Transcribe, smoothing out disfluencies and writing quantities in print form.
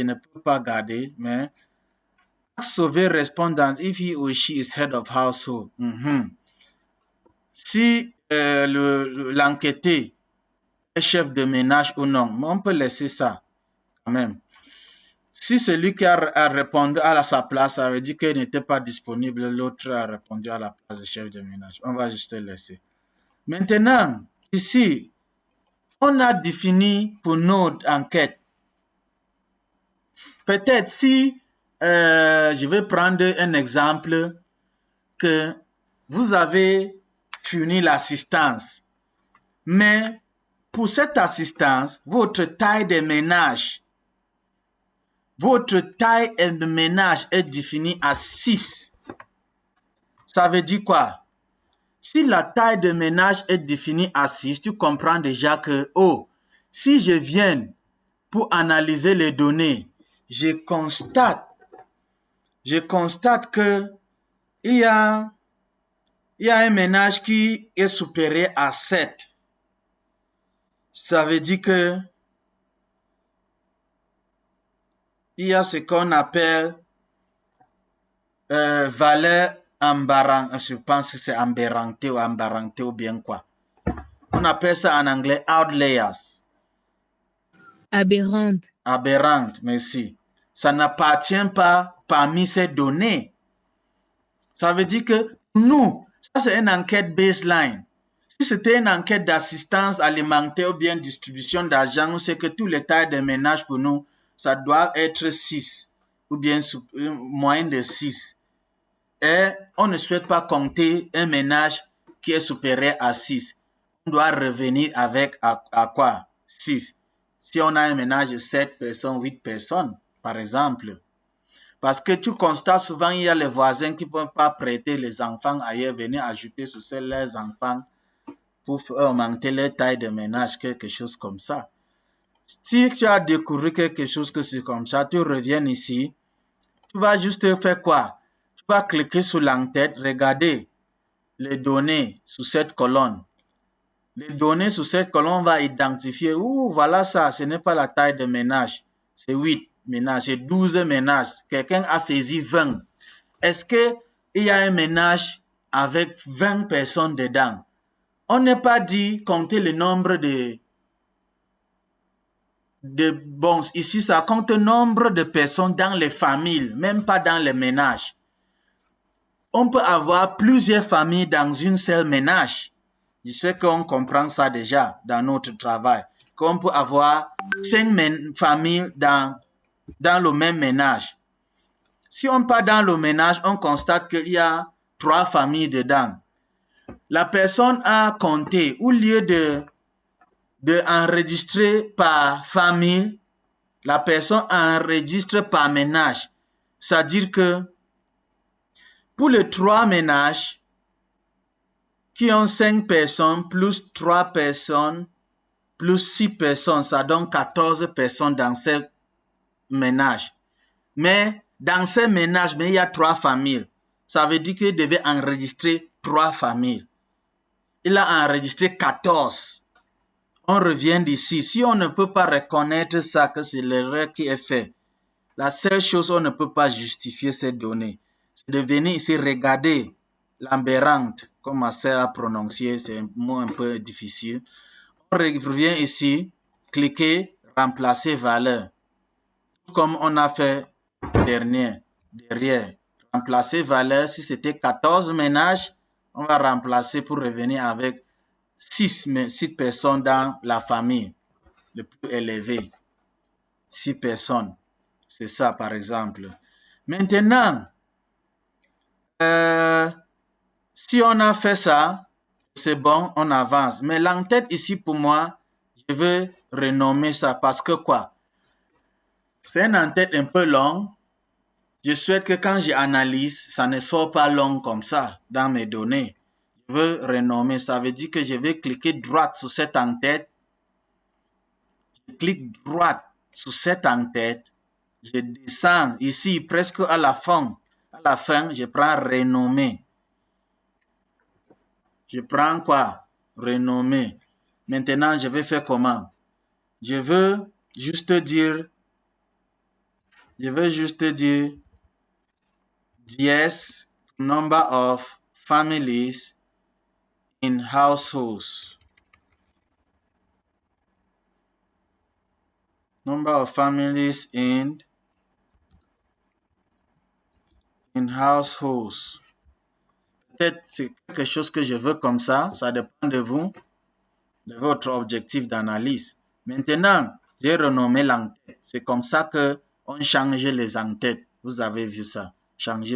ne peut pas garder, mais sauver respondent if he or she is head of household. Si l'enquêté est chef de ménage ou non, mais on peut laisser ça quand même. Si celui qui a répondu à sa place, ça veut dire qu'il n'était pas disponible, l'autre a répondu à la place du chef de ménage. On va juste laisser. Maintenant, ici, on a défini pour notre enquête. Peut-être si je vais prendre un exemple que vous avez fourni l'assistance, mais pour cette assistance, votre taille de ménage est définie à 6. Ça veut dire quoi? Si la taille de ménage est définie à 6, tu comprends déjà que, si je viens pour analyser les données, je constate que il y a un ménage qui est supérieur à 7. Ça veut dire que il y a ce qu'on appelle valeur aberrante, je pense que c'est aberrante ou bien quoi. On appelle ça en anglais outliers. Aberrante, merci. Ça n'appartient pas parmi ces données. Ça veut dire que nous, ça c'est une enquête baseline. Si c'était une enquête d'assistance alimentaire ou bien distribution d'argent, on sait que tous les tailles de ménage pour nous, ça doit être 6 ou bien moins de 6. Et on ne souhaite pas compter un ménage qui est supérieur à 6. On doit revenir avec à quoi? 6. Si on a un ménage de 7 personnes, 8 personnes, par exemple. Parce que tu constates souvent, il y a les voisins qui ne peuvent pas prêter les enfants ailleurs, venir ajouter sur leurs enfants pour augmenter leur taille de ménage, quelque chose comme ça. Si tu as découvert quelque chose que c'est comme ça, tu reviens ici, tu vas juste faire quoi? Tu vas cliquer sur l'entête, regarder les données sur cette colonne. Les données sur cette colonne va identifier, voilà ça, ce n'est pas la taille de ménage, c'est 8 ménages, c'est 12 ménages. Quelqu'un a saisi 20. Est-ce qu'il y a un ménage avec 20 personnes dedans? On n'est pas dit compter le nombre bon, ici ça compte le nombre de personnes dans les familles, même pas dans les ménages. On peut avoir plusieurs familles dans une seule ménage. Je sais qu'on comprend ça déjà dans notre travail. Qu'on peut avoir 5 familles dans le même ménage. Si on part dans le ménage, on constate qu'il y a 3 familles dedans. La personne a compté, au lieu de enregistrer par famille, la personne enregistre par ménage. C'est-à-dire que pour les 3 ménages qui ont 5 personnes, plus 3 personnes, plus 6 personnes, ça donne 14 personnes dans ces ménages. Mais dans ces ménages, il y a 3 familles. Ça veut dire qu'il devait enregistrer 3 familles. Il a enregistré 14. On revient d'ici. Si on ne peut pas reconnaître ça, que c'est l'erreur qui est faite, la seule chose, on ne peut pas justifier ces données. C'est de venir ici regarder l'aberrante, comme ma sœur a prononcé, c'est un mot un peu difficile. On revient ici, cliquer, remplacer valeur. Comme on a fait derrière. Remplacer valeur, si c'était 14 ménages, on va remplacer pour revenir avec 6 personnes dans la famille, le plus élevé. 6 personnes. C'est ça, par exemple. Maintenant, si on a fait ça, c'est bon, on avance. Mais l'entête ici, pour moi, je veux renommer ça parce que quoi? C'est une entête un peu longue. Je souhaite que quand j'analyse, ça ne sort pas long comme ça dans mes données. Je veux renommer, ça veut dire que je vais cliquer droite sur cette entête. Je clique droite sur cette entête. Je descends ici presque à la fin. À la fin, je prends renommer. Je prends quoi? Renommer. Maintenant, je vais faire comment? Je veux juste dire Je vais juste dire yes, number of families in households. Number of families in households. Peut-être c'est quelque chose que je veux comme ça dépend de vous, de votre objectif d'analyse. Maintenant, j'ai renommé l'entête. C'est comme ça que on change les entêtes. Vous avez vu ça. Changer